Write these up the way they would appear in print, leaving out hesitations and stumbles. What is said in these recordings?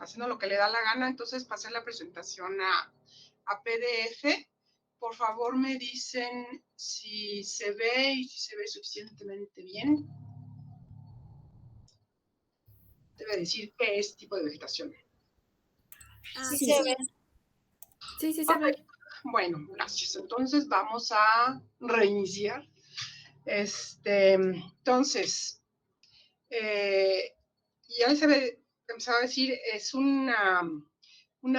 haciendo lo que le da la gana. Entonces pasé la presentación a PDF. Por favor, me dicen si se ve y si se ve suficientemente bien. Debe decir qué es tipo de vegetación. Sí, se ve. Sí, sí se ve. Bueno, gracias. Entonces vamos a reiniciar. Entonces, ya les había empezado a decir, es una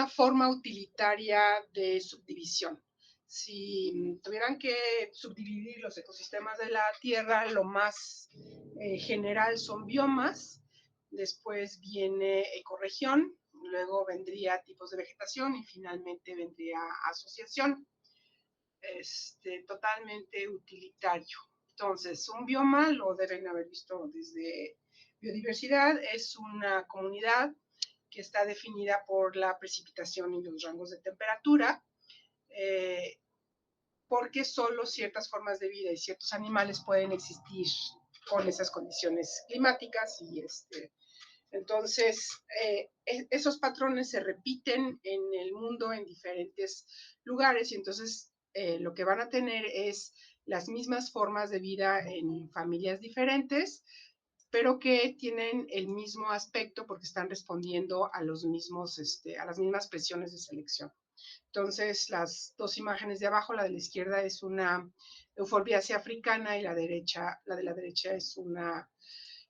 forma utilitaria de subdivisión. Si tuvieran que subdividir los ecosistemas de la Tierra, lo más general son biomas, después viene ecorregión, luego vendría tipos de vegetación y finalmente vendría asociación. Totalmente utilitario. Entonces, un bioma, lo deben haber visto desde biodiversidad, es una comunidad que está definida por la precipitación y los rangos de temperatura, porque solo ciertas formas de vida y ciertos animales pueden existir con esas condiciones climáticas y entonces, esos patrones se repiten en el mundo en diferentes lugares y entonces lo que van a tener es las mismas formas de vida en familias diferentes, pero que tienen el mismo aspecto porque están respondiendo a los mismos, a las mismas presiones de selección. Entonces, las dos imágenes de abajo, la de la izquierda es una euforbiácea africana y la de la derecha es una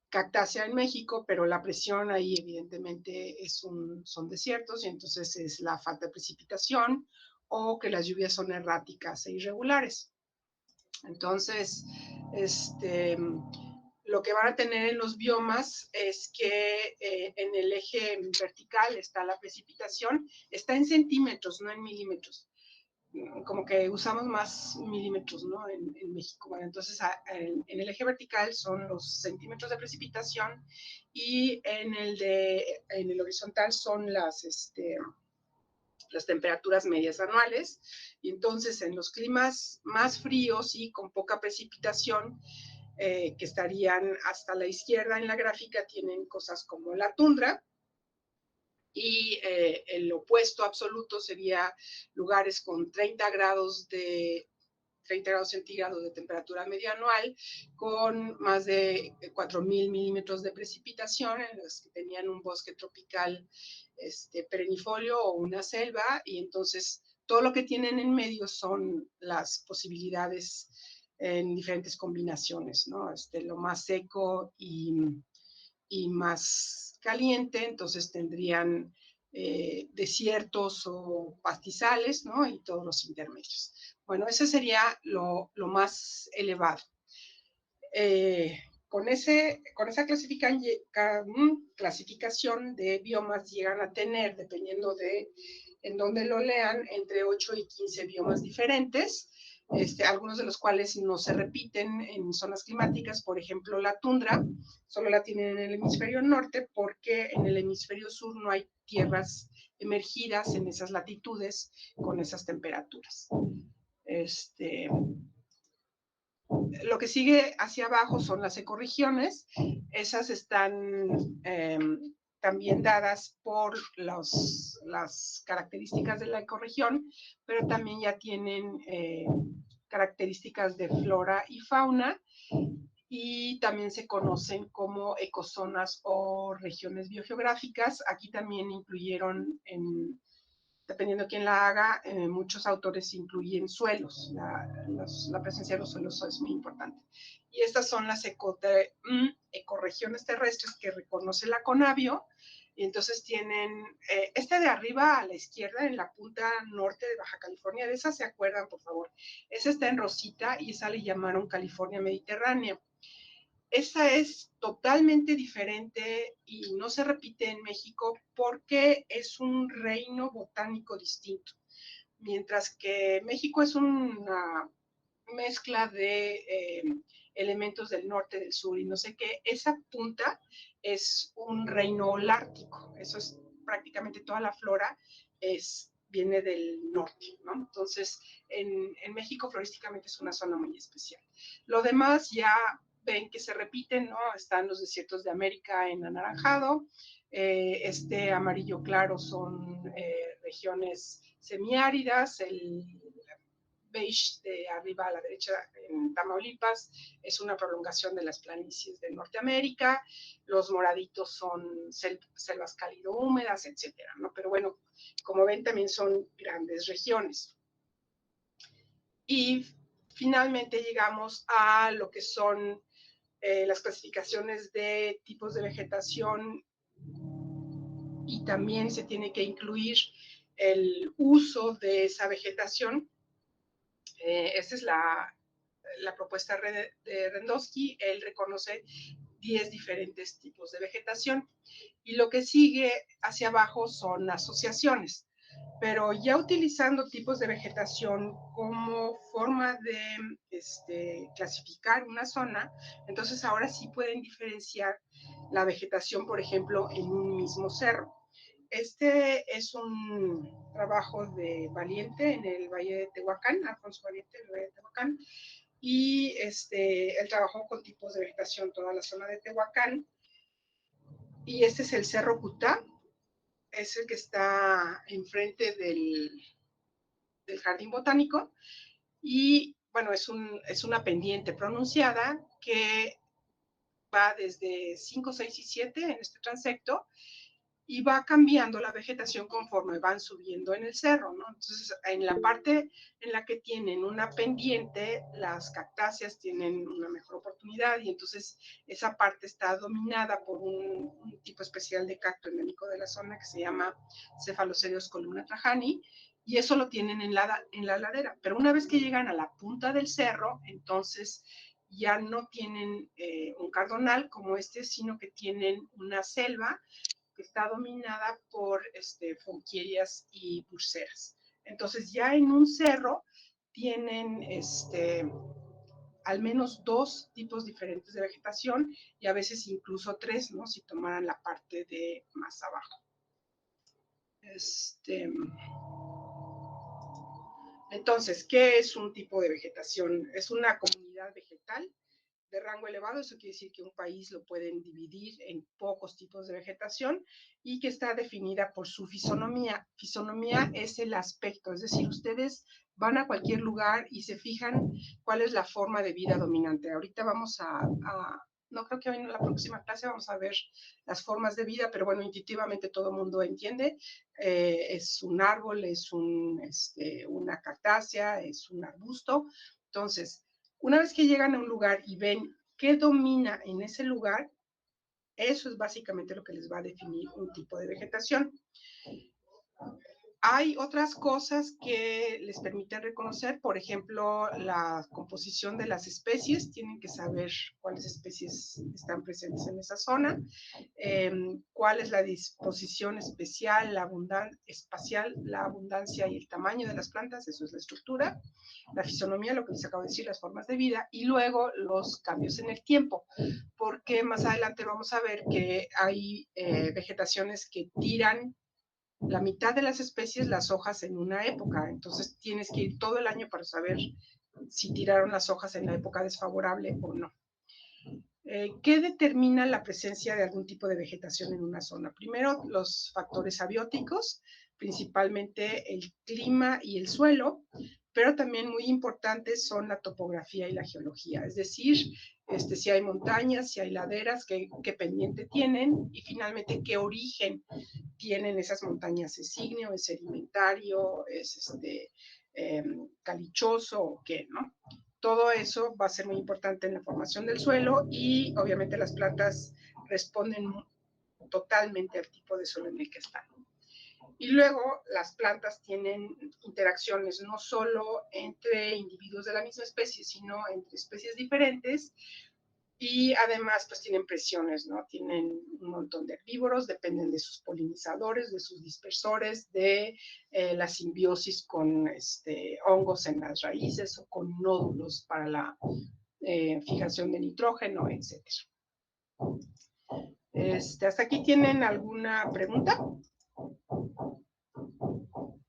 cactácea en México, pero la presión ahí evidentemente son desiertos y entonces es la falta de precipitación o que las lluvias son erráticas e irregulares. Entonces, lo que van a tener en los biomas es que en el eje vertical está la precipitación, está en centímetros, no en milímetros. Como que usamos más milímetros, ¿no? En México. Bueno, entonces en el eje vertical son los centímetros de precipitación y en el horizontal son las temperaturas medias anuales. Y entonces en los climas más fríos y con poca precipitación, que estarían hasta la izquierda en la gráfica, tienen cosas como la tundra, y el opuesto absoluto sería lugares con 30 grados centígrados de temperatura media anual, con más de 4,000 milímetros de precipitación, en los que tenían un bosque tropical perennifolio o una selva, y entonces todo lo que tienen en medio son las posibilidades en diferentes combinaciones, ¿no? Lo más seco y más caliente, entonces tendrían desiertos o pastizales, ¿no? Y todos los intermedios. Bueno, ese sería lo más elevado. Con esa clasificación de biomas llegan a tener, dependiendo de en dónde lo lean, entre 8 y 15 biomas diferentes, algunos de los cuales no se repiten en zonas climáticas. Por ejemplo, la tundra solo la tienen en el hemisferio norte porque en el hemisferio sur no hay tierras emergidas en esas latitudes con esas temperaturas. Lo que sigue hacia abajo son las ecorregiones. Esas están también dadas por las características de la ecorregión, pero también ya tienen características de flora y fauna, y también se conocen como ecozonas o regiones biogeográficas. Aquí también incluyeron, dependiendo de quién la haga, muchos autores incluyen suelos. La presencia de los suelos es muy importante. Y estas son las ecorregiones terrestres que reconoce la CONABIO. Y entonces tienen, de arriba a la izquierda, en la punta norte de Baja California, de esa se acuerdan, por favor. Esa está en rosita y esa le llamaron California Mediterránea. Esa es totalmente diferente y no se repite en México porque es un reino botánico distinto. Mientras que México es una mezcla de elementos del norte, del sur y no sé qué, esa punta es un reino holártico. Eso es prácticamente toda la flora, viene del norte, ¿no? Entonces, en México florísticamente es una zona muy especial. Lo demás ya ven que se repiten, ¿no? Están los desiertos de América en anaranjado, este amarillo claro son regiones semiáridas, el beige de arriba a la derecha en Tamaulipas es una prolongación de las planicies de Norteamérica, los moraditos son selvas cálido húmedas, etcétera, ¿no? Pero bueno, como ven también son grandes regiones. Y finalmente llegamos a lo que son las clasificaciones de tipos de vegetación, y también se tiene que incluir el uso de esa vegetación. Esta es la propuesta de Rendowski. Él reconoce 10 diferentes tipos de vegetación. Y lo que sigue hacia abajo son asociaciones. Pero ya utilizando tipos de vegetación como forma de clasificar una zona, entonces ahora sí pueden diferenciar la vegetación, por ejemplo, en un mismo cerro. Este es un trabajo de Valiente en el Valle de Tehuacán, Alfonso Valiente en el Valle de Tehuacán, y él trabajó con tipos de vegetación toda la zona de Tehuacán, y este es el Cerro Cutá, es el que está enfrente del Jardín Botánico, y bueno, es una pendiente pronunciada que va desde 5, 6 y 7 en este transecto, y va cambiando la vegetación conforme van subiendo en el cerro, ¿no? Entonces, en la parte en la que tienen una pendiente, las cactáceas tienen una mejor oportunidad, y entonces esa parte está dominada por un tipo especial de cacto endémico de la zona que se llama Cephalocerius columna trajani, y eso lo tienen en la ladera. Pero una vez que llegan a la punta del cerro, entonces ya no tienen un cardonal como este, sino que tienen una selva que está dominada por fonquierias y burseras. Entonces ya en un cerro tienen al menos 2 tipos diferentes de vegetación, y a veces incluso 3, ¿no? Si tomaran la parte de más abajo. Entonces, ¿qué es un tipo de vegetación? Es una comunidad vegetal de rango elevado. Eso quiere decir que un país lo pueden dividir en pocos tipos de vegetación, y que está definida por su fisonomía. Fisonomía es el aspecto, es decir, ustedes van a cualquier lugar y se fijan cuál es la forma de vida dominante. Ahorita vamos no creo que hoy en la próxima clase vamos a ver las formas de vida, pero bueno, intuitivamente todo el mundo entiende. Es un árbol, es una cactácea, es un arbusto. Entonces, una vez que llegan a un lugar y ven qué domina en ese lugar, eso es básicamente lo que les va a definir un tipo de vegetación. Hay otras cosas que les permiten reconocer, por ejemplo, la composición de las especies. Tienen que saber cuáles especies están presentes en esa zona, cuál es la disposición espacial, la abundancia y el tamaño de las plantas. Eso es la estructura, la fisonomía, lo que les acabo de decir, las formas de vida, y luego los cambios en el tiempo, porque más adelante vamos a ver que hay vegetaciones que tiran la mitad de las especies las hojas en una época. Entonces tienes que ir todo el año para saber si tiraron las hojas en la época desfavorable o no. ¿Qué determina la presencia de algún tipo de vegetación en una zona? Primero, los factores abióticos, principalmente el clima y el suelo, pero también muy importantes son la topografía y la geología, es decir, si hay montañas, si hay laderas, qué pendiente tienen, y finalmente qué origen tienen esas montañas. ¿Es ígneo, es sedimentario, es calichoso o qué, no? Todo eso va a ser muy importante en la formación del suelo, y obviamente las plantas responden totalmente al tipo de suelo en el que están. Y luego las plantas tienen interacciones no solo entre individuos de la misma especie, sino entre especies diferentes, y además pues tienen presiones, ¿no? Tienen un montón de herbívoros, dependen de sus polinizadores, de sus dispersores, de la simbiosis con hongos en las raíces o con nódulos para la fijación de nitrógeno, etc. ¿Hasta aquí tienen alguna pregunta?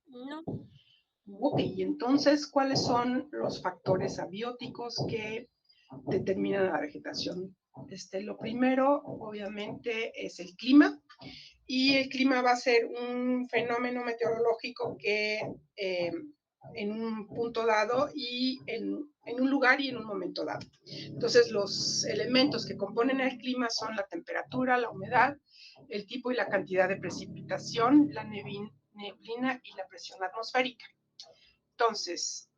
No. Ok, entonces, ¿cuáles son los factores abióticos que determinan la vegetación. Lo primero, obviamente, es el clima, y el clima va a ser un fenómeno meteorológico que en un punto dado y en un lugar y en un momento dado. Entonces, los elementos que componen el clima son la temperatura, la humedad, el tipo y la cantidad de precipitación, la neblina y la presión atmosférica. Entonces,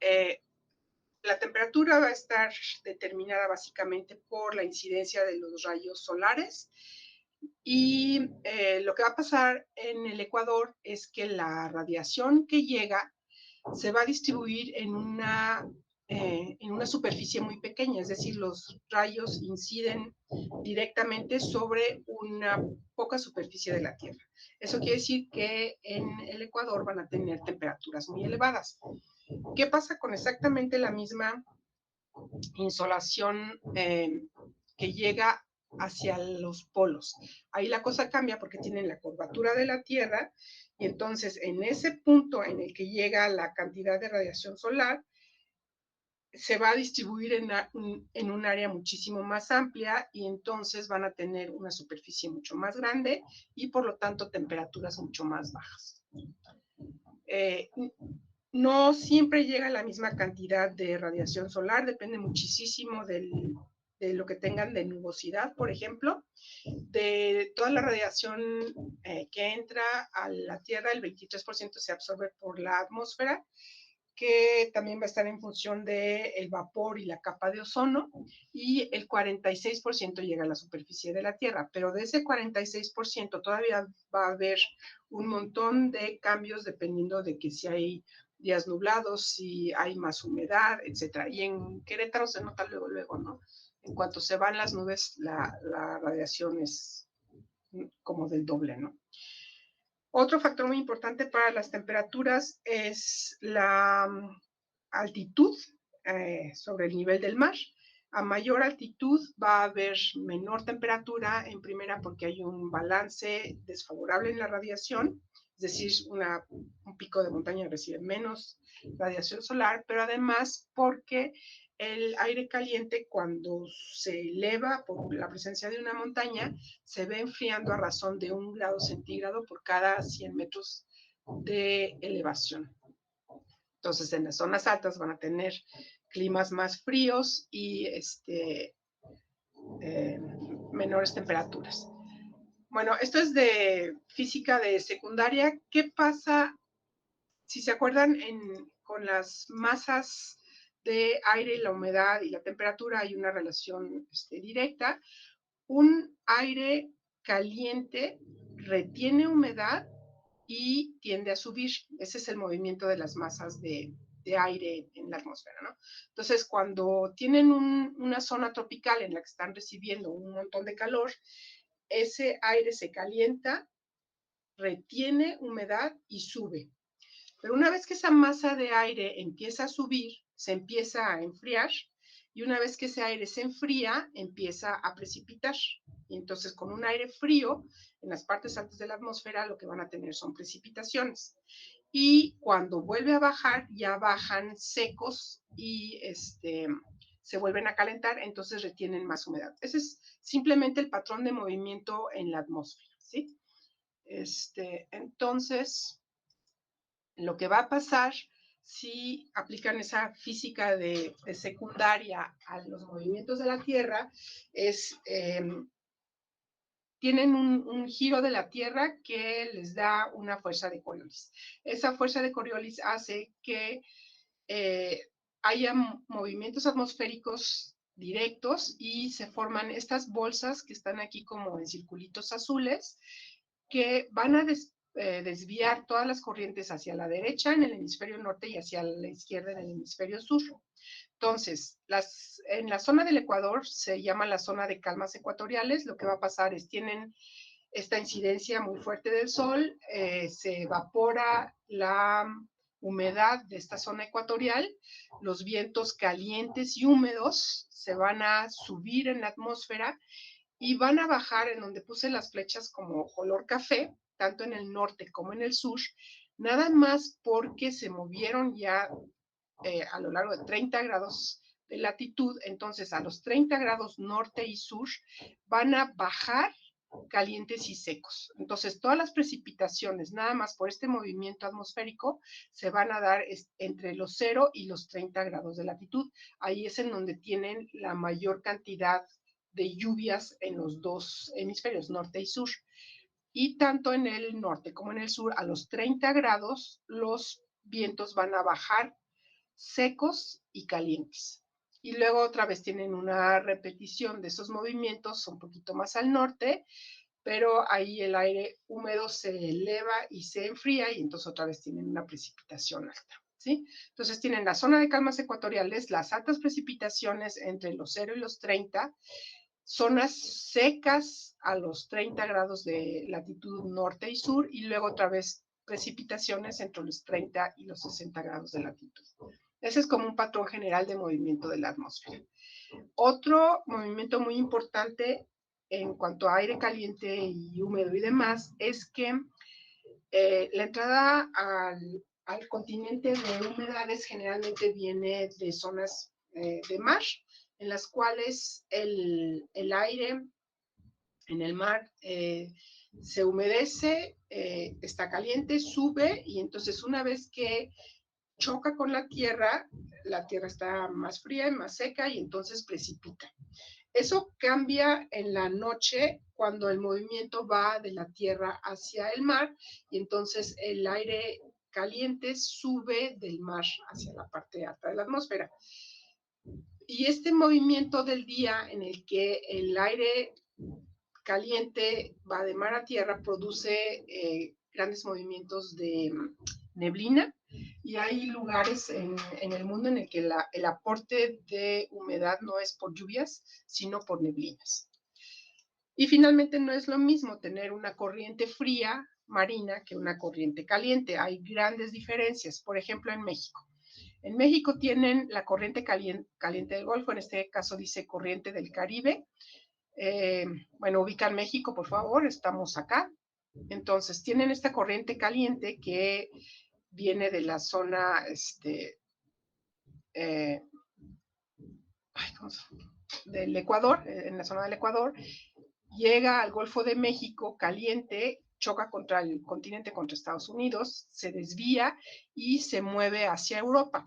la temperatura va a estar determinada básicamente por la incidencia de los rayos solares, y lo que va a pasar en el Ecuador es que la radiación que llega se va a distribuir en una superficie muy pequeña, es decir, los rayos inciden directamente sobre una poca superficie de la Tierra. Eso quiere decir que en el Ecuador van a tener temperaturas muy elevadas. ¿Qué pasa con exactamente la misma insolación que llega hacia los polos? Ahí la cosa cambia porque tienen la curvatura de la Tierra, y entonces en ese punto en el que llega la cantidad de radiación solar, se va a distribuir en un área muchísimo más amplia, y entonces van a tener una superficie mucho más grande y por lo tanto temperaturas mucho más bajas. No siempre llega la misma cantidad de radiación solar, depende muchísimo de lo que tengan de nubosidad, por ejemplo. De toda la radiación que entra a la Tierra, el 23% se absorbe por la atmósfera, que también va a estar en función del vapor y la capa de ozono, y el 46% llega a la superficie de la Tierra, pero de ese 46% todavía va a haber un montón de cambios dependiendo de que si hay días nublados, si hay más humedad, etcétera. Y en Querétaro se nota luego, ¿no? En cuanto se van las nubes, la radiación es como del doble, ¿no? Otro factor muy importante para las temperaturas es la altitud sobre el nivel del mar. A mayor altitud va a haber menor temperatura, en primera porque hay un balance desfavorable en la radiación, es decir, un pico de montaña recibe menos radiación solar, pero además porque el aire caliente, cuando se eleva por la presencia de una montaña, se ve enfriando a razón de 1 grado centígrado por cada 100 metros de elevación. Entonces, en las zonas altas van a tener climas más fríos y menores temperaturas. Bueno, esto es de física de secundaria. ¿Qué pasa? Si se acuerdan, con las masas de aire, la humedad y la temperatura hay una relación directa. Un aire caliente retiene humedad y tiende a subir. Ese es el movimiento de las masas de aire en la atmósfera, ¿no? Entonces, cuando tienen una zona tropical en la que están recibiendo un montón de calor, ese aire se calienta, retiene humedad y sube. Pero una vez que esa masa de aire empieza a subir, se empieza a enfriar, y una vez que ese aire se enfría, empieza a precipitar. Y entonces, con un aire frío, en las partes altas de la atmósfera, lo que van a tener son precipitaciones. Y cuando vuelve a bajar, ya bajan secos y se vuelven a calentar, entonces retienen más humedad. Ese es simplemente el patrón de movimiento en la atmósfera, ¿sí? Entonces, lo que va a pasar si aplican esa física de secundaria a los movimientos de la Tierra es, tienen un giro de la Tierra que les da una fuerza de Coriolis. Esa fuerza de Coriolis hace que haya movimientos atmosféricos directos y se forman estas bolsas que están aquí como en circulitos azules, que van a desviar todas las corrientes hacia la derecha en el hemisferio norte y hacia la izquierda en el hemisferio sur. Entonces, en la zona del Ecuador se llama la zona de calmas ecuatoriales. Lo que va a pasar es tienen esta incidencia muy fuerte del sol, se evapora la humedad de esta zona ecuatorial, los vientos calientes y húmedos se van a subir en la atmósfera y van a bajar en donde puse las flechas como color café, tanto en el norte como en el sur, nada más porque se movieron ya a lo largo de 30 grados de latitud, entonces a los 30 grados norte y sur van a bajar calientes y secos. Entonces, todas las precipitaciones, nada más por este movimiento atmosférico, se van a dar entre los 0 y los 30 grados de latitud. Ahí es en donde tienen la mayor cantidad de lluvias en los dos hemisferios, norte y sur. Y tanto en el norte como en el sur, a los 30 grados, los vientos van a bajar secos y calientes. Y luego otra vez tienen una repetición de esos movimientos un poquito más al norte, pero ahí el aire húmedo se eleva y se enfría y entonces otra vez tienen una precipitación alta, ¿sí? Entonces tienen la zona de calmas ecuatoriales, las altas precipitaciones entre los 0 y los 30, zonas secas a los 30 grados de latitud norte y sur y luego otra vez precipitaciones entre los 30 y los 60 grados de latitud. Ese es como un patrón general de movimiento de la atmósfera. Otro movimiento muy importante en cuanto a aire caliente y húmedo y demás es que la entrada al continente de humedades generalmente viene de zonas de mar, en las cuales el aire en el mar se humedece, está caliente, sube y entonces una vez que choca con la tierra está más fría y más seca y entonces precipita. Eso cambia en la noche cuando el movimiento va de la tierra hacia el mar y entonces el aire caliente sube del mar hacia la parte alta de la atmósfera. Y este movimiento del día en el que el aire caliente va de mar a tierra produce grandes movimientos de neblina y hay lugares en el mundo en el que el aporte de humedad no es por lluvias, sino por neblinas. Y finalmente no es lo mismo tener una corriente fría marina que una corriente caliente. Hay grandes diferencias. Por ejemplo, en México. En México tienen la corriente caliente del Golfo, en este caso dice corriente del Caribe. Bueno, ubican México, por favor, estamos acá. Entonces, tienen esta corriente caliente que viene de la zona, del Ecuador, en la zona del Ecuador, llega al Golfo de México caliente, choca contra el continente, contra Estados Unidos, se desvía y se mueve hacia Europa.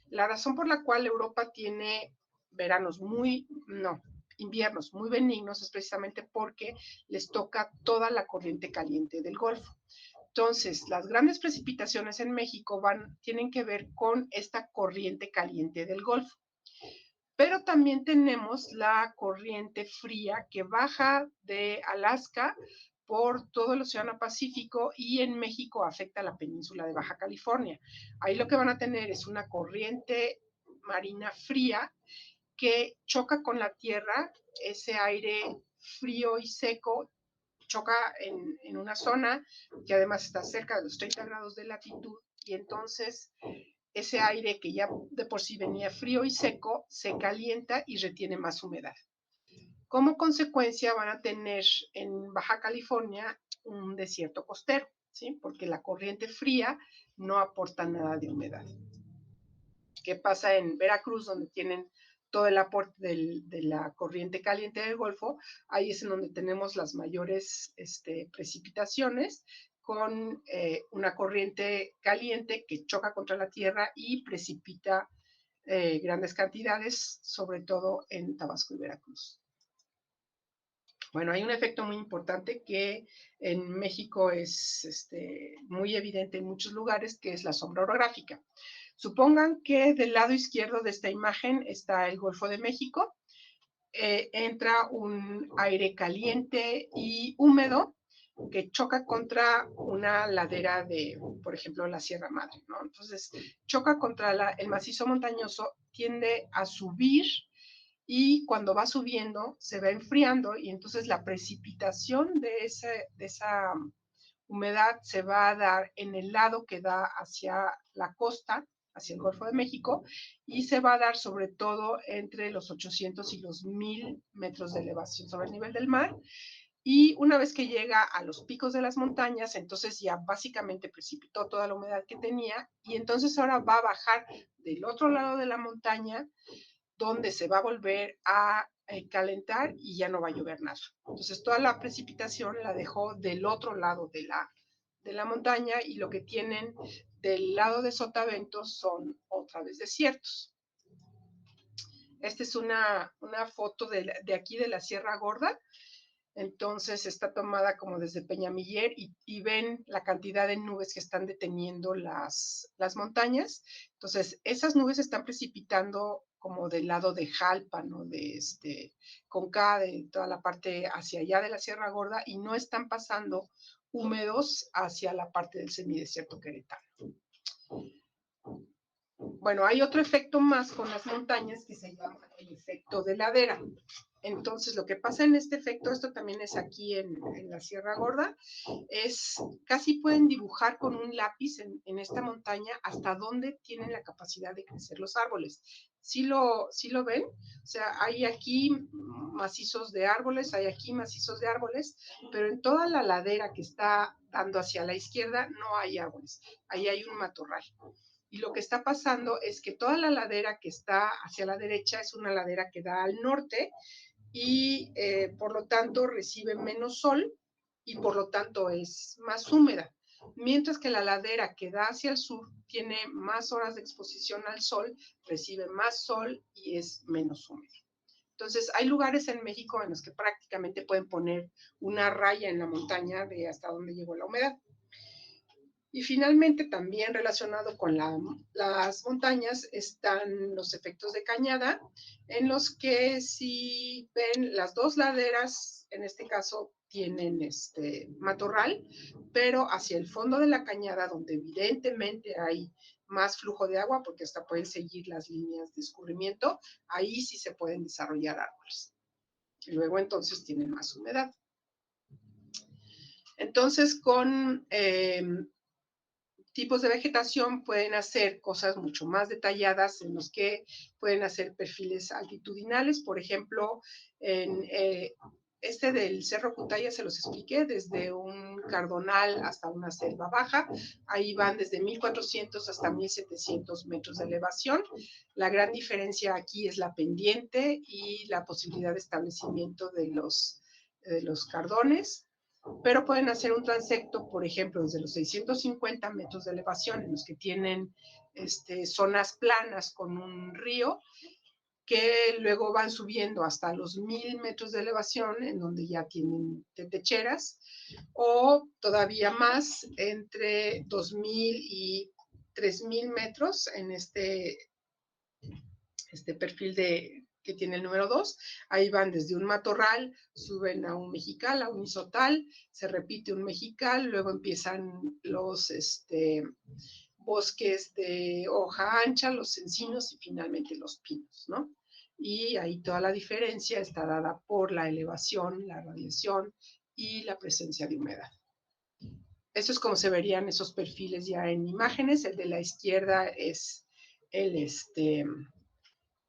La razón por la cual Europa tiene inviernos muy benignos es precisamente porque les toca toda la corriente caliente del Golfo. Entonces, las grandes precipitaciones en México tienen que ver con esta corriente caliente del Golfo. Pero también tenemos la corriente fría que baja de Alaska por todo el Océano Pacífico y en México afecta a la península de Baja California. Ahí lo que van a tener es una corriente marina fría que choca con la tierra, ese aire frío y seco choca en una zona que además está cerca de los 30 grados de latitud y entonces ese aire que ya de por sí venía frío y seco se calienta y retiene más humedad. Como consecuencia van a tener en Baja California un desierto costero, ¿sí? Porque la corriente fría no aporta nada de humedad. ¿Qué pasa en Veracruz, donde tienen todo el aporte de la corriente caliente del Golfo? Ahí es en donde tenemos las mayores precipitaciones con una corriente caliente que choca contra la tierra y precipita grandes cantidades, sobre todo en Tabasco y Veracruz. Bueno, hay un efecto muy importante que en México es muy evidente en muchos lugares, que es la sombra orográfica. Supongan que del lado izquierdo de esta imagen está el Golfo de México, entra un aire caliente y húmedo que choca contra una ladera de, por ejemplo, la Sierra Madre, ¿no? Entonces, choca contra el macizo montañoso, tiende a subir y cuando va subiendo se va enfriando y entonces la precipitación de esa humedad se va a dar en el lado que da hacia la costa, hacia el Golfo de México, y se va a dar sobre todo entre los 800 y los 1000 metros de elevación sobre el nivel del mar. Y una vez que llega a los picos de las montañas, entonces ya básicamente precipitó toda la humedad que tenía y entonces ahora va a bajar del otro lado de la montaña, donde se va a volver a calentar y ya no va a llover nada. Entonces toda la precipitación la dejó del otro lado de la montaña, y lo que tienen del lado de Sotavento son otra vez desiertos. Esta es una foto de aquí de la Sierra Gorda. Entonces está tomada como desde Peñamiller, y ven la cantidad de nubes que están deteniendo las montañas. Entonces esas nubes están precipitando como del lado de Jalpa, ¿no? De Conca, de toda la parte hacia allá de la Sierra Gorda, y no están pasando húmedos hacia la parte del semidesierto queretano. Bueno, hay otro efecto más con las montañas que se llama el efecto de ladera. Entonces, lo que pasa en este efecto, esto también es aquí en la Sierra Gorda, es casi pueden dibujar con un lápiz en esta montaña hasta dónde tienen la capacidad de crecer los árboles. ¿Sí lo ven? O sea, hay aquí macizos de árboles, hay aquí macizos de árboles, pero en toda la ladera que está dando hacia la izquierda no hay árboles, ahí hay un matorral. Y lo que está pasando es que toda la ladera que está hacia la derecha es una ladera que da al norte, y por lo tanto recibe menos sol y por lo tanto es más húmeda, mientras que la ladera que da hacia el sur tiene más horas de exposición al sol, recibe más sol y es menos húmeda. Entonces, hay lugares en México en los que prácticamente pueden poner una raya en la montaña de hasta dónde llegó la humedad. Y finalmente, también relacionado con las montañas, están los efectos de cañada, en los que si ven las dos laderas, en este caso tienen matorral, pero hacia el fondo de la cañada, donde evidentemente hay más flujo de agua, porque hasta pueden seguir las líneas de escurrimiento, ahí sí se pueden desarrollar árboles. Y luego entonces tienen más humedad. Entonces, con tipos de vegetación pueden hacer cosas mucho más detalladas, en los que pueden hacer perfiles altitudinales. Por ejemplo, en del Cerro Cutaya se los expliqué, desde un cardonal hasta una selva baja. Ahí van desde 1400 hasta 1700 metros de elevación. La gran diferencia aquí es la pendiente y la posibilidad de establecimiento de los cardones. Pero pueden hacer un transecto, por ejemplo, desde los 650 metros de elevación, en los que tienen zonas planas con un río, que luego van subiendo hasta los 1000 metros de elevación, en donde ya tienen techeras, o todavía más, entre 2000 y 3000 metros en este perfil que tiene el número 2, ahí van desde un matorral, suben a un mejical, a un isotal, se repite un mejical, luego empiezan los bosques de hoja ancha, los encinos y finalmente los pinos, ¿no? Y ahí toda la diferencia está dada por la elevación, la radiación y la presencia de humedad. Eso es como se verían esos perfiles ya en imágenes. El de la izquierda es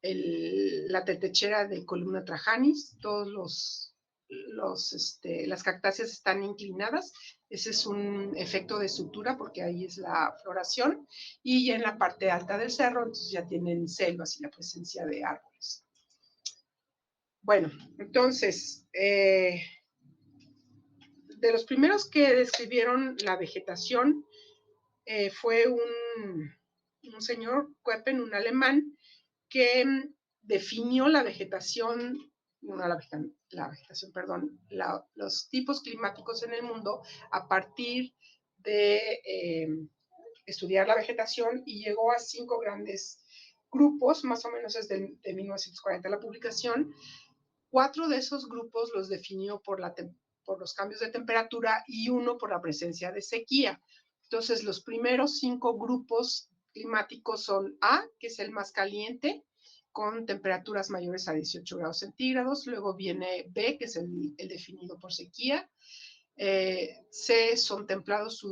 la tetechera de Columna Trajanis, todos las cactáceas están inclinadas. Ese es un efecto de sutura, porque ahí es la floración, y ya en la parte alta del cerro, entonces ya tienen selvas y la presencia de árboles. Bueno, entonces, de los primeros que describieron la vegetación fue un señor, Köppen, un alemán, que definió la vegetación, los tipos climáticos en el mundo a partir de estudiar la vegetación, y llegó a 5 grandes grupos, más o menos desde 1940 la publicación. 4 de esos grupos los definió por los cambios de temperatura, y 1 por la presencia de sequía. Entonces, los primeros 5 grupos climáticos son A, que es el más caliente, con temperaturas mayores a 18 grados centígrados. Luego viene B, que es el definido por sequía. C son templados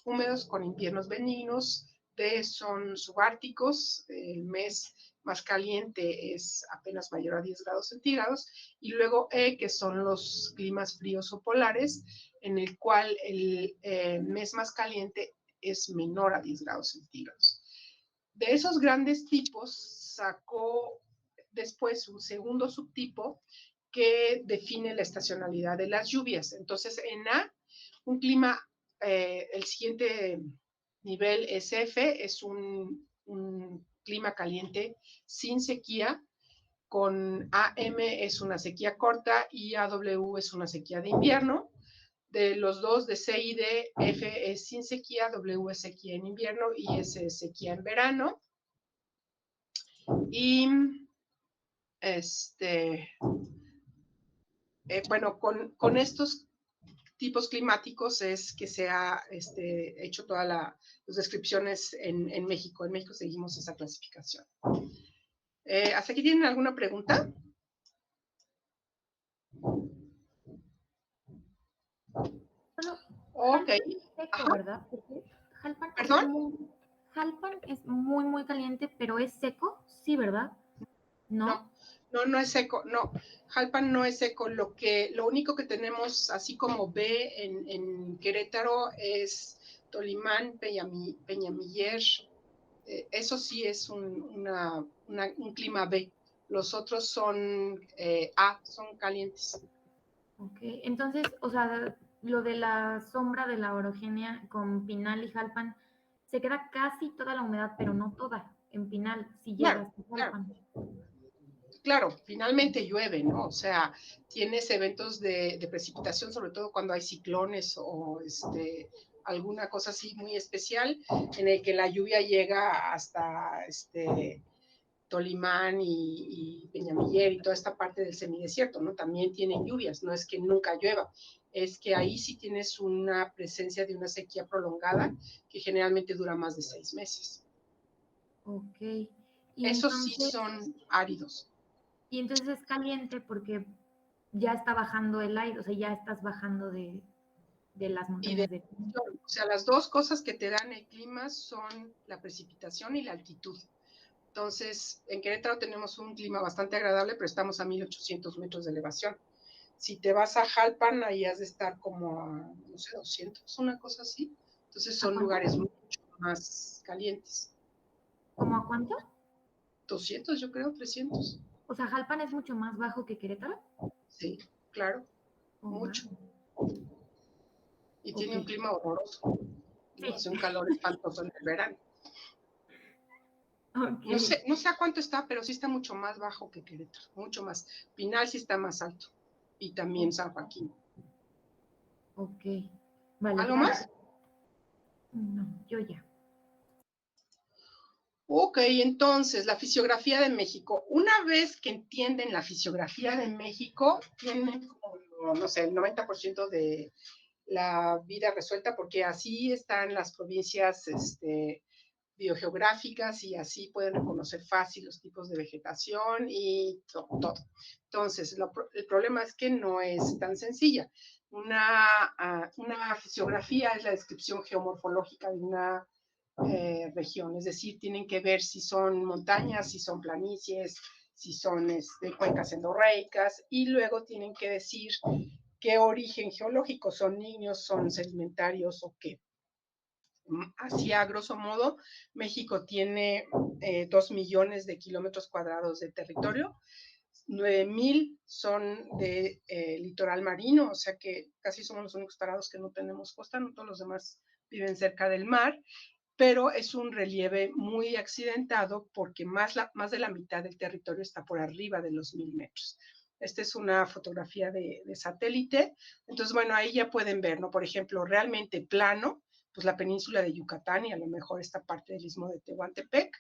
húmedos con inviernos benignos. D son subárticos, el mes más caliente es apenas mayor a 10 grados centígrados. Y luego E, que son los climas fríos o polares, en el cual el mes más caliente es menor a 10 grados centígrados. De esos grandes tipos sacó después un segundo subtipo que define la estacionalidad de las lluvias. Entonces, en A, un clima, el siguiente nivel es F, es un clima caliente sin sequía, con AM es una sequía corta y AW es una sequía de invierno. De los dos, de C y D, F es sin sequía, W es sequía en invierno y S es sequía en verano. Y bueno, con estos tipos climáticos es que se ha hecho todas las descripciones en México. En México seguimos esa clasificación. ¿Hasta aquí tienen alguna pregunta? Bueno, Ok. Jalpan es seco, Ajá. ¿verdad? Porque Jalpan, o sea, ¿Perdón? Jalpan es muy, muy caliente, pero es seco, sí, ¿verdad? ¿No? No es seco, no. Jalpan no es seco. Lo único que tenemos, así como B en Querétaro, es Tolimán, Peñamiller. Eso sí es un clima B. Los otros son A, son calientes. Ok, entonces, o sea, lo de la sombra de la orogenia con Pinal y Jalpan, se queda casi toda la humedad, pero no toda en Pinal, si llegas Claro, a claro. Jalpan. Claro, finalmente llueve, ¿no? O sea, tienes eventos de precipitación, sobre todo cuando hay ciclones o alguna cosa así muy especial, en el que la lluvia llega hasta Tolimán y Peñamiller y toda esta parte del semidesierto, ¿no? También tienen lluvias, no es que nunca llueva, es que ahí sí tienes una presencia de una sequía prolongada que generalmente dura más de 6 meses. Ok, Esos sí son áridos. y entonces es caliente porque ya está bajando el aire, o sea, ya estás bajando de las Y de montañas de... o sea, las dos cosas que te dan el clima son la precipitación y la altitud. Entonces, en Querétaro tenemos un clima bastante agradable, pero estamos a 1800 metros de elevación. Si te vas a Jalpan, ahí has de estar como a, no sé, 200, una cosa así. Entonces son lugares mucho más calientes. ¿Cómo a cuánto? 200, yo creo, 300. O sea, Jalpan es mucho más bajo que Querétaro. Sí, claro, Oh, mucho. Y tiene un ok. clima horroroso. Digo, Sí, hace un calor espantoso en el verano. No ok, sé, no sé a cuánto está, pero sí está mucho más bajo que Querétaro, mucho más. Pinal sí está más alto. Y también San Joaquín. ok. Vale, ¿Algo gracias. más? No, yo ya. Ok, entonces, la fisiografía de México. Una vez que entienden la fisiografía de México, tienen como, no sé, el 90% de la vida resuelta, porque así están las provincias biogeográficas y así pueden reconocer fácil los tipos de vegetación y todo. Entonces, el problema es que no es tan sencilla. Una fisiografía es la descripción geomorfológica de una región, es decir, tienen que ver si son montañas, si son planicies, si son cuencas endorreicas, y luego tienen que decir qué origen geológico, son niños, son sedimentarios o qué. Así a grosso modo, México tiene 2 millones de kilómetros cuadrados de territorio, 9,000 son de litoral marino, o sea que casi somos los únicos parados que no tenemos costa, no todos los demás viven cerca del mar, pero es un relieve muy accidentado porque más de la mitad del territorio está por arriba de los 1,000 metros. Esta es una fotografía de satélite, entonces bueno, ahí ya pueden ver, ¿no? Por ejemplo, realmente plano, pues la península de Yucatán y a lo mejor esta parte del istmo de Tehuantepec.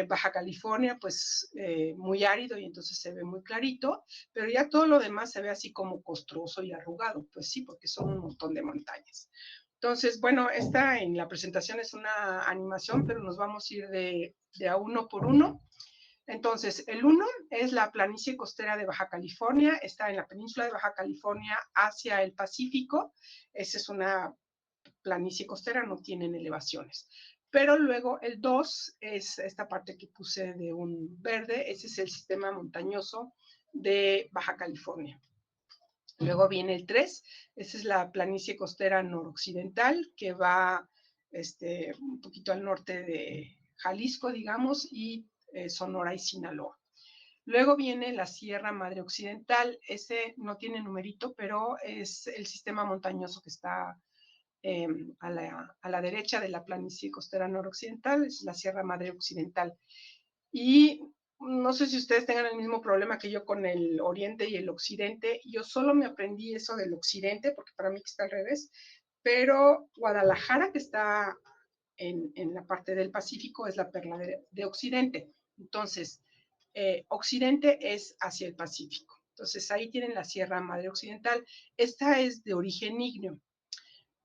Baja California, pues muy árido y entonces se ve muy clarito, pero ya todo lo demás se ve así como costroso y arrugado, pues sí, porque son un montón de montañas. Entonces, bueno, esta en la presentación es una animación, pero nos vamos a ir de a uno por uno. Entonces, el 1 es la planicie costera de Baja California, está en la península de Baja California hacia el Pacífico. Esa es una planicie costera, no tienen elevaciones. Pero luego el 2 es esta parte que puse de un verde, ese es el sistema montañoso de Baja California. Luego viene el 3, esa es la planicie costera noroccidental que va un poquito al norte de Jalisco, digamos, y Sonora y Sinaloa. Luego viene la Sierra Madre Occidental. Ese no tiene numerito, pero es el sistema montañoso que está a la derecha de la planicie costera noroccidental, es la Sierra Madre Occidental. Y no sé si ustedes tengan el mismo problema que yo con el oriente y el occidente. Yo solo me aprendí eso del occidente, porque para mí está al revés, pero Guadalajara, que está en la parte del Pacífico, es la perla de occidente. Entonces, occidente es hacia el Pacífico. Entonces, ahí tienen la Sierra Madre Occidental. Esta es de origen ígneo.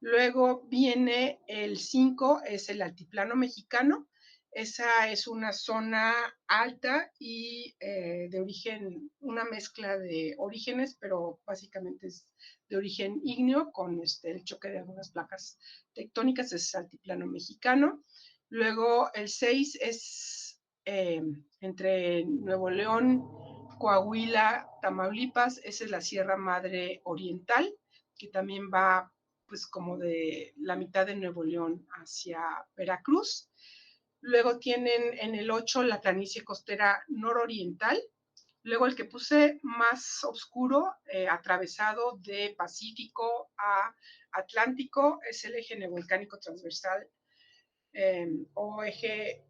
Luego viene el 5, es el altiplano mexicano. Esa es una zona alta y de origen, una mezcla de orígenes, pero básicamente es de origen ígneo con el choque de algunas placas tectónicas, es altiplano mexicano. Luego el 6 es entre Nuevo León, Coahuila, Tamaulipas, esa es la Sierra Madre Oriental, que también va pues como de la mitad de Nuevo León hacia Veracruz. Luego tienen en el 8 la planicie costera nororiental. Luego el que puse más oscuro, atravesado de Pacífico a Atlántico, es el eje neovolcánico transversal o eje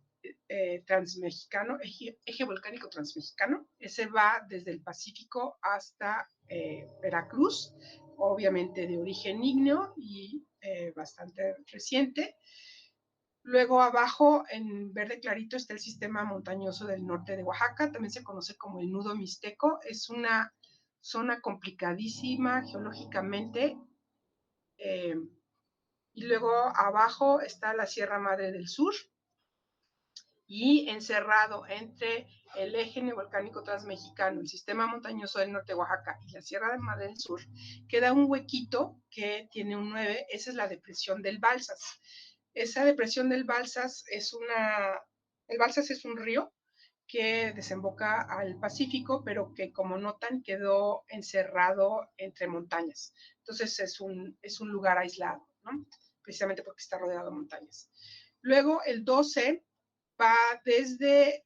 transmexicano, eje volcánico transmexicano. Ese va desde el Pacífico hasta Veracruz, obviamente de origen ígneo y bastante reciente. Luego abajo, en verde clarito, está el sistema montañoso del norte de Oaxaca, también se conoce como el nudo mixteco. Es una zona complicadísima geológicamente. Y luego abajo está la Sierra Madre del Sur, y encerrado entre el eje neovolcánico transmexicano, el sistema montañoso del norte de Oaxaca y la Sierra Madre del Sur, queda un huequito que tiene un 9, esa es la depresión del Balsas. Esa depresión del Balsas el Balsas es un río que desemboca al Pacífico, pero que como notan quedó encerrado entre montañas. Entonces es un lugar aislado, ¿no? Precisamente porque está rodeado de montañas. Luego el 12 va desde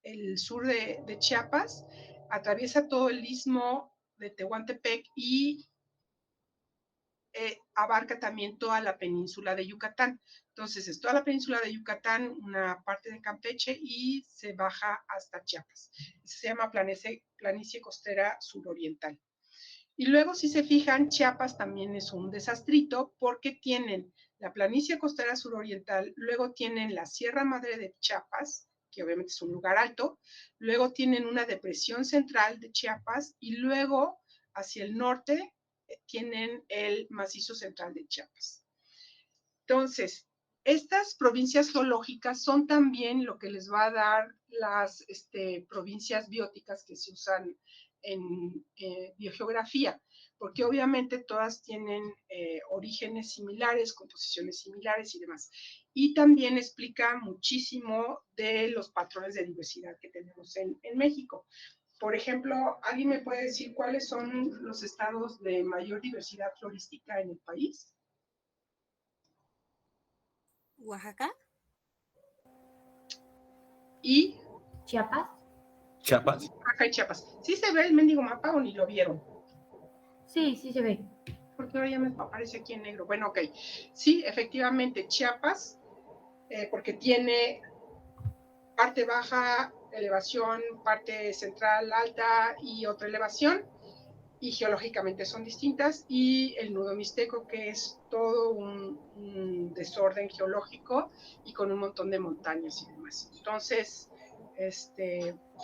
el sur de Chiapas, atraviesa todo el istmo de Tehuantepec y abarca también toda la península de Yucatán. Entonces, es toda la península de Yucatán, una parte de Campeche y se baja hasta Chiapas. Se llama planicie costera suroriental. Y luego, si se fijan, Chiapas también es un desastrito porque tienen la planicie costera suroriental, luego tienen la Sierra Madre de Chiapas, que obviamente es un lugar alto, luego tienen una depresión central de Chiapas y luego hacia el norte tienen el macizo central de Chiapas. Entonces, estas provincias geológicas son también lo que les va a dar las provincias bióticas que se usan en biogeografía, porque obviamente todas tienen orígenes similares, composiciones similares y demás. Y también explica muchísimo de los patrones de diversidad que tenemos en México. Por ejemplo, ¿alguien me puede decir cuáles son los estados de mayor diversidad florística en el país? Oaxaca. ¿Y? Chiapas. Chiapas. Oaxaca y Chiapas. ¿Sí se ve el mendigo mapa o ni lo vieron? Sí, sí se ve. Porque ahora ya me aparece aquí en negro. Bueno, ok. Sí, efectivamente, Chiapas, porque tiene parte baja, elevación, parte central alta y otra elevación, y geológicamente son distintas, y el nudo mixteco, que es todo un desorden geológico y con un montón de montañas y demás. Entonces,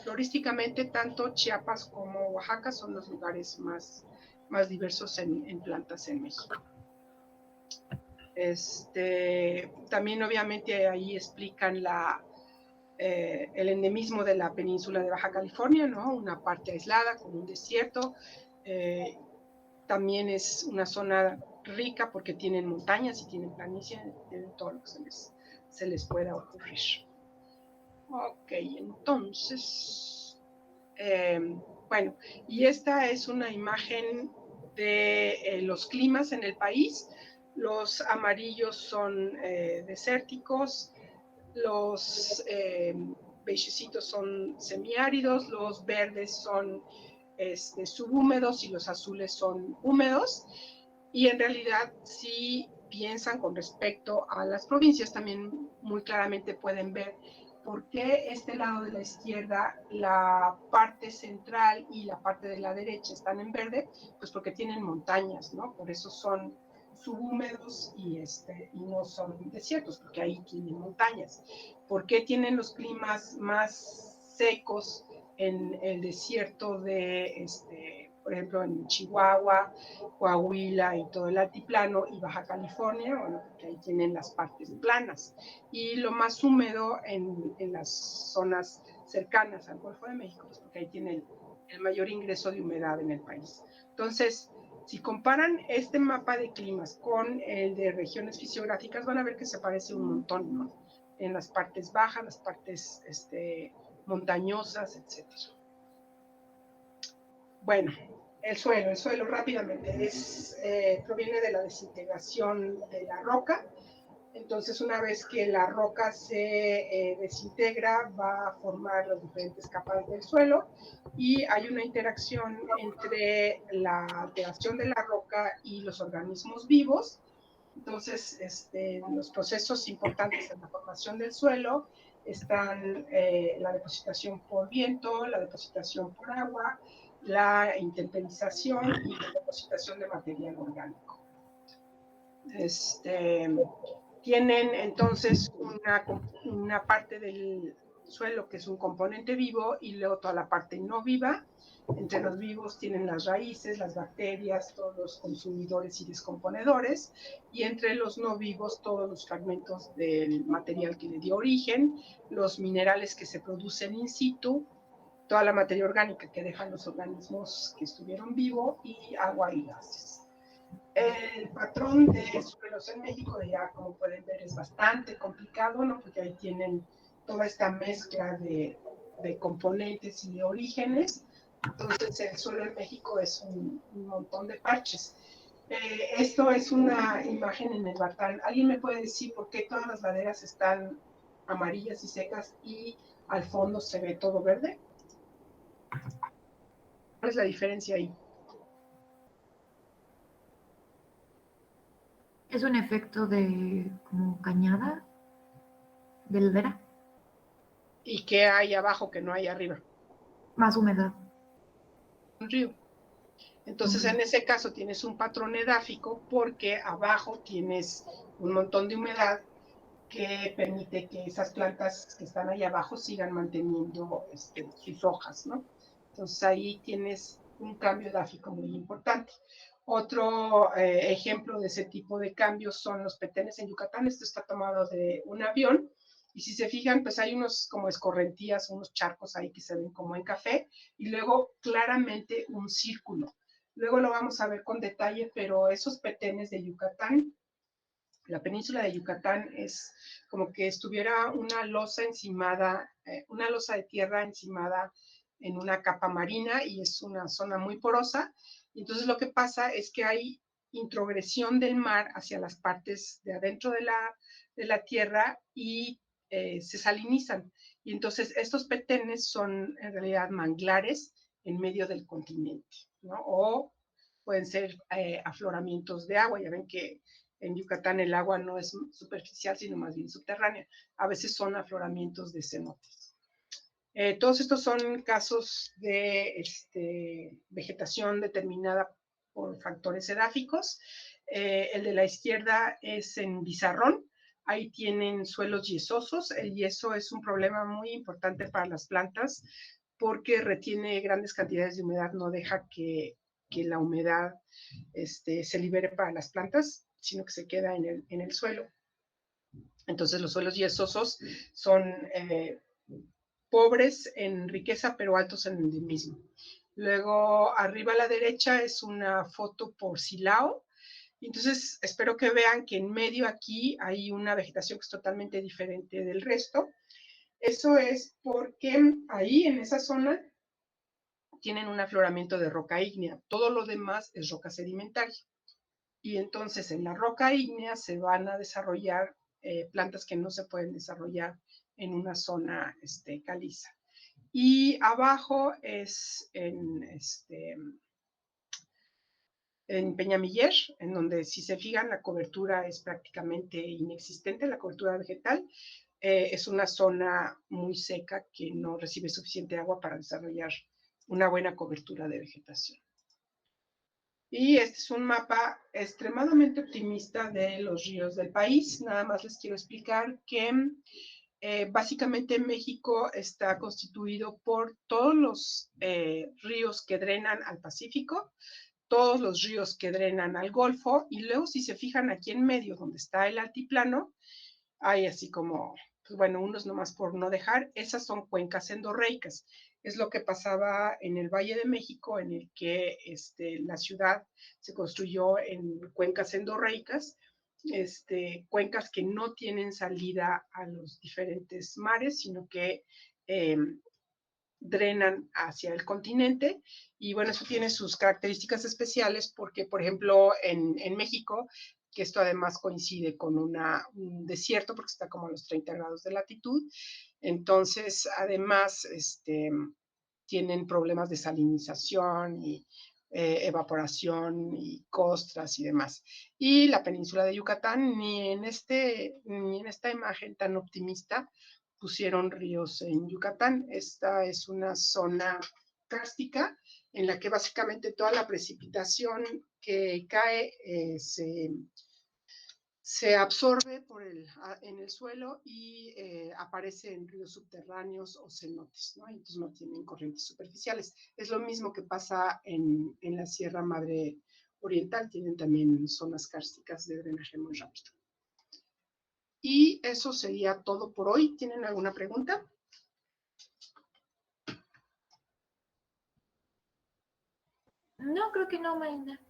florísticamente, tanto Chiapas como Oaxaca son los lugares más diversos en plantas en México. También obviamente ahí explican el endemismo de la península de Baja California, ¿no? Una parte aislada con un desierto. También es una zona rica porque tienen montañas y tienen planicie, tienen todo lo que se les pueda ocurrir. Ok, entonces, bueno, y esta es una imagen de los climas en el país. Los amarillos son desérticos, los beigecitos son semiáridos, los verdes son subhúmedos y los azules son húmedos. Y en realidad, si piensan con respecto a las provincias, también muy claramente pueden ver por qué este lado de la izquierda, la parte central y la parte de la derecha están en verde, pues porque tienen montañas, ¿no? Por eso son subhúmedos y no son desiertos, porque ahí tienen montañas. ¿Por qué tienen los climas más secos en el desierto de, por ejemplo, en Chihuahua, Coahuila y todo el altiplano y Baja California? Bueno, porque ahí tienen las partes planas. Y lo más húmedo en las zonas cercanas al Golfo de México, pues porque ahí tienen el mayor ingreso de humedad en el país. Entonces, si comparan este mapa de climas con el de regiones fisiográficas, van a ver que se parece un montón, ¿no? En las partes bajas, las partes montañosas, etc. Bueno, el suelo rápidamente proviene de la desintegración de la roca. Entonces, una vez que la roca se desintegra, va a formar las diferentes capas del suelo y hay una interacción entre la alteración de la roca y los organismos vivos. Entonces, los procesos importantes en la formación del suelo están la depositación por viento, la depositación por agua, la intemperización y la depositación de material orgánico. Tienen entonces una parte del suelo que es un componente vivo y luego toda la parte no viva. Entre los vivos tienen las raíces, las bacterias, todos los consumidores y descomponedores, y entre los no vivos todos los fragmentos del material que le dio origen, los minerales que se producen in situ, toda la materia orgánica que dejan los organismos que estuvieron vivos y agua y gases. El patrón de suelos en México, ya como pueden ver, es bastante complicado, ¿no? Porque ahí tienen toda esta mezcla de componentes y de orígenes. Entonces, el suelo en México es un montón de parches. Esto es una imagen en el Bartal. ¿Alguien me puede decir por qué todas las laderas están amarillas y secas y al fondo se ve todo verde? ¿Cuál es la diferencia ahí? Es un efecto de como cañada, de ladera. ¿Y qué hay abajo que no hay arriba? Más humedad. Un río. Entonces, en ese caso tienes un patrón edáfico porque abajo tienes un montón de humedad que permite que esas plantas que están ahí abajo sigan manteniendo sus hojas, ¿no? Entonces, ahí tienes un cambio edáfico muy importante. Otro ejemplo de ese tipo de cambios son los petenes en Yucatán. Esto está tomado de un avión. Y si se fijan, pues hay unos como escorrentías, unos charcos ahí que se ven como en café, y luego claramente un círculo. Luego lo vamos a ver con detalle, pero esos petenes de Yucatán, la península de Yucatán es como que estuviera una losa encimada, una losa de tierra encimada en una capa marina y es una zona muy porosa. Y entonces lo que pasa es que hay introgresión del mar hacia las partes de adentro de la tierra y se salinizan. Y entonces estos petenes son en realidad manglares en medio del continente, ¿no? O pueden ser afloramientos de agua. Ya ven que en Yucatán el agua no es superficial, sino más bien subterránea. A veces son afloramientos de cenotes. Todos estos son casos de vegetación determinada por factores edáficos. El de la izquierda es en Bizarrón. Ahí tienen suelos yesosos. El yeso es un problema muy importante para las plantas porque retiene grandes cantidades de humedad, no deja que la humedad se libere para las plantas, sino que se queda en el suelo. Entonces los suelos yesosos son pobres en riqueza, pero altos en endemismo. Luego, arriba a la derecha es una foto por Silao. Entonces, espero que vean que en medio aquí hay una vegetación que es totalmente diferente del resto. Eso es porque ahí, en esa zona, tienen un afloramiento de roca ígnea. Todo lo demás es roca sedimentaria. Y entonces en la roca ígnea se van a desarrollar plantas que no se pueden desarrollar en una zona caliza. Y abajo es en Peñamiller, en donde si se fijan la cobertura es prácticamente inexistente, la cobertura vegetal. Es una zona muy seca que no recibe suficiente agua para desarrollar una buena cobertura de vegetación. Y este es un mapa extremadamente optimista de los ríos del país. Nada más les quiero explicar que básicamente México está constituido por todos los ríos que drenan al Pacífico, todos los ríos que drenan al Golfo, y luego si se fijan aquí en medio, donde está el altiplano, hay así como, pues bueno, unos nomás por no dejar, esas son cuencas endorreicas. Es lo que pasaba en el Valle de México, en el que la ciudad se construyó en cuencas endorreicas, cuencas que no tienen salida a los diferentes mares, sino que drenan hacia el continente. Y bueno, eso tiene sus características especiales porque, por ejemplo, en México, que esto además coincide con un desierto porque está como a los 30 grados de latitud, entonces además tienen problemas de salinización y evaporación y costras y demás. Y la península de Yucatán, ni en esta imagen tan optimista pusieron ríos en Yucatán. Esta es una zona kárstica en la que básicamente toda la precipitación que cae se absorbe en el suelo y aparece en ríos subterráneos o cenotes, ¿no? Entonces no tienen corrientes superficiales. Es lo mismo que pasa en la Sierra Madre Oriental, tienen también zonas kársticas de drenaje muy rápido. Y eso sería todo por hoy. ¿Tienen alguna pregunta? No, creo que no, Marinda.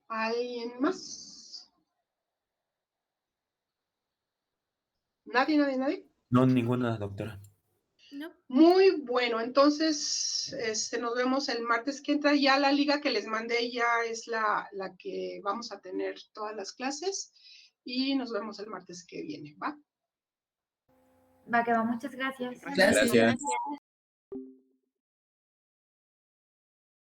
¿Alguien más? ¿Nadie? No, ninguna, doctora. No. Muy bueno, entonces nos vemos el martes que entra. Ya la liga que les mandé ya es la que vamos a tener todas las clases y nos vemos el martes que viene, ¿va? Va, que va, muchas gracias. Gracias. Gracias.